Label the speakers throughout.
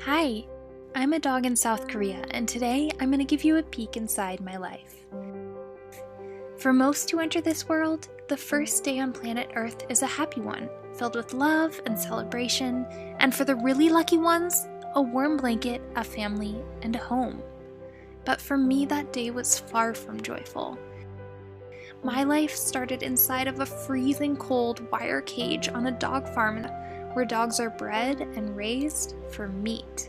Speaker 1: Hi, I'm a dog in South Korea, and today I'm going to give you a peek inside my life. For most who enter this world, the first day on planet Earth is a happy one, filled with love and celebration, and for the really lucky ones, a warm blanket, a family, and a home. But for me, that day was far from joyful. My life started inside of a freezing cold wire cage on a dog farm where dogs are bred and raised for meat.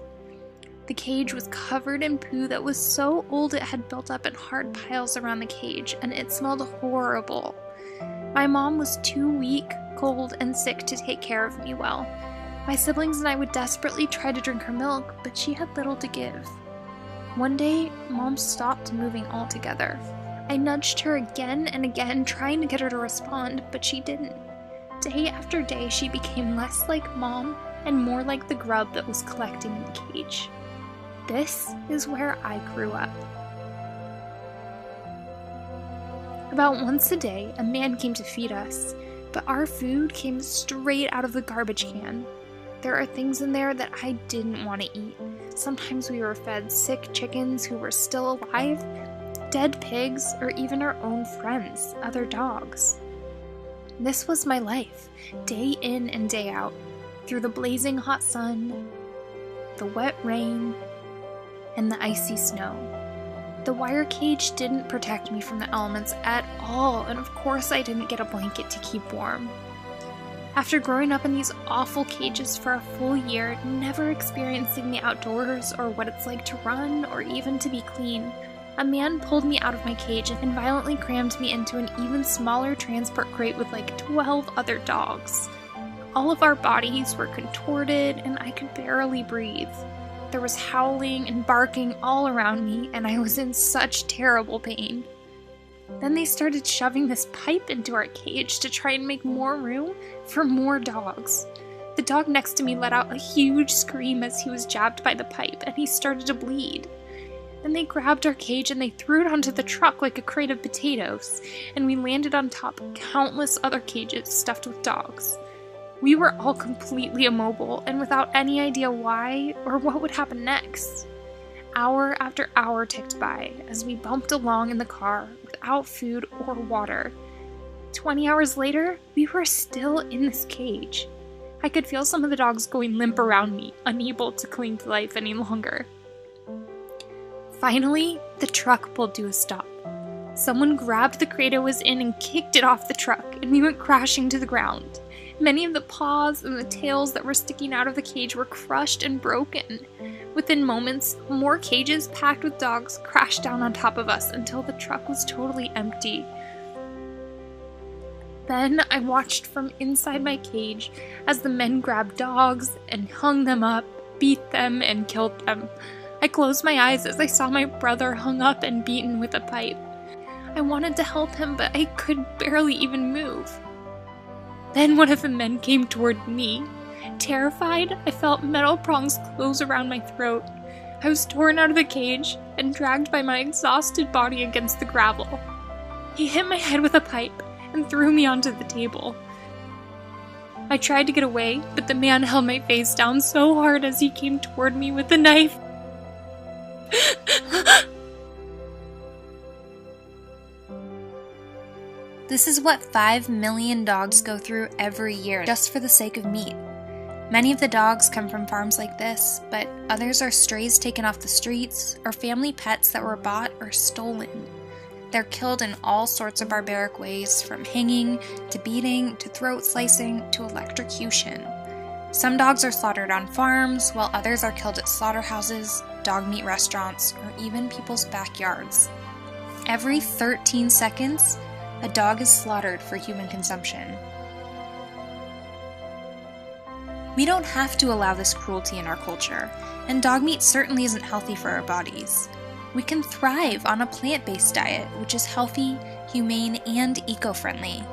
Speaker 1: The cage was covered in poo that was so old it had built up in hard piles around the cage, and it smelled horrible. My mom was too weak, cold, and sick to take care of me well. My siblings and I would desperately try to drink her milk, but she had little to give. One day, Mom stopped moving altogether. I nudged her again and again, trying to get her to respond, but she didn't. Day after day, she became less like Mom and more like the grub that was collecting in the cage. This is where I grew up. About once a day, a man came to feed us, but our food came straight out of the garbage can. There are things in there that I didn't want to eat. Sometimes we were fed sick chickens who were still alive, dead pigs, or even our own friends, other dogs. This was my life, day in and day out, through the blazing hot sun, the wet rain, and the icy snow. The wire cage didn't protect me from the elements at all, and of course I didn't get a blanket to keep warm. After growing up in these awful cages for a full year, never experiencing the outdoors or what it's like to run or even to be clean, a man pulled me out of my cage and violently crammed me into an even smaller transport crate with like 12 other dogs. All of our bodies were contorted and I could barely breathe. There was howling and barking all around me, and I was in such terrible pain. Then they started shoving this pipe into our cage to try and make more room for more dogs. The dog next to me let out a huge scream as he was jabbed by the pipe, and he started to bleed. Then they grabbed our cage and they threw it onto the truck like a crate of potatoes, and we landed on top of countless other cages stuffed with dogs. We were all completely immobile and without any idea why or what would happen next. Hour after hour ticked by as we bumped along in the car without food or water. 20 hours later, we were still in this cage. I could feel some of the dogs going limp around me, unable to cling to life any longer. Finally, the truck pulled to a stop. Someone grabbed the crate I was in and kicked it off the truck, and we went crashing to the ground. Many of the paws and the tails that were sticking out of the cage were crushed and broken. Within moments, more cages packed with dogs crashed down on top of us until the truck was totally empty. Then I watched from inside my cage as the men grabbed dogs and hung them up, beat them, and killed them. I closed my eyes as I saw my brother hung up and beaten with a pipe. I wanted to help him, but I could barely even move. Then one of the men came toward me. Terrified, I felt metal prongs close around my throat. I was torn out of the cage and dragged by my exhausted body against the gravel. He hit my head with a pipe and threw me onto the table. I tried to get away, but the man held my face down so hard as he came toward me with the knife.
Speaker 2: This is what 5 million dogs go through every year just for the sake of meat. Many of the dogs come from farms like this, but others are strays taken off the streets or family pets that were bought or stolen. They're killed in all sorts of barbaric ways, from hanging to beating to throat slicing to electrocution. Some dogs are slaughtered on farms, while others are killed at slaughterhouses, dog meat restaurants, or even people's backyards. Every 13 seconds, a dog is slaughtered for human consumption. We don't have to allow this cruelty in our culture, and dog meat certainly isn't healthy for our bodies. We can thrive on a plant-based diet, which is healthy, humane, and eco-friendly.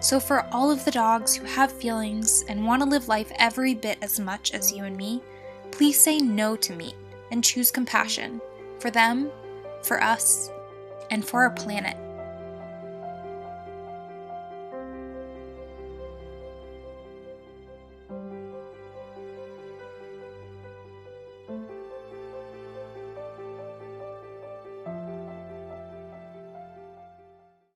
Speaker 2: So for all of the dogs who have feelings and want to live life every bit as much as you and me, please say no to meat and choose compassion for them, for us, and for our planet.